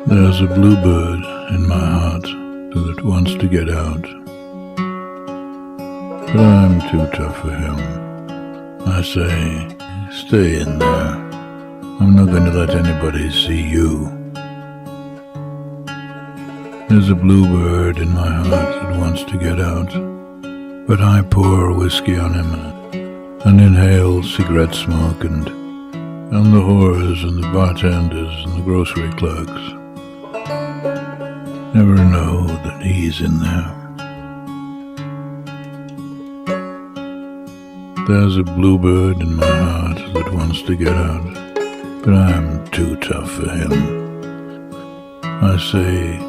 There's a bluebird in my heart that wants to get out, but I'm too tough for him. I say, stay in there. I'm not going to let anybody see you. There's a bluebird in my heart that wants to get out, but I pour whiskey on him and inhale cigarette smoke and the whores and the bartenders and the grocery clerks never know that he's in there. There's a bluebird in my heart that wants to get out, but I'm too tough for him. I say,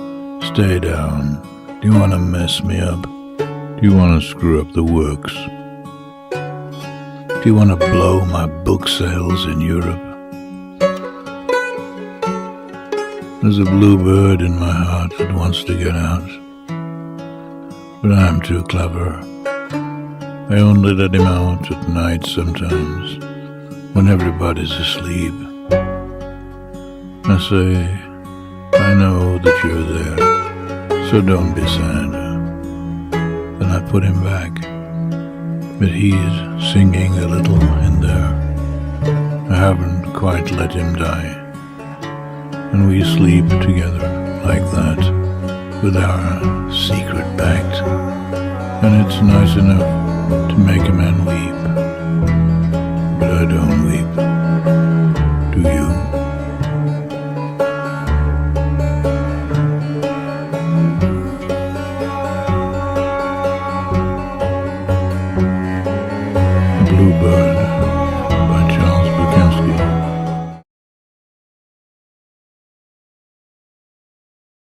stay down. Do you want to mess me up? Do you want to screw up the works? Do you want to blow my book sales in Europe? There's a bluebird in my heart that wants to get out, but I'm too clever. I only let him out at night sometimes, when everybody's asleep. I say, I know that you're there, so don't be sad. Then I put him back, but he's singing a little in there. I haven't quite let him die. And we sleep together like that, with our secret pact. And it's nice enough to make a man weep.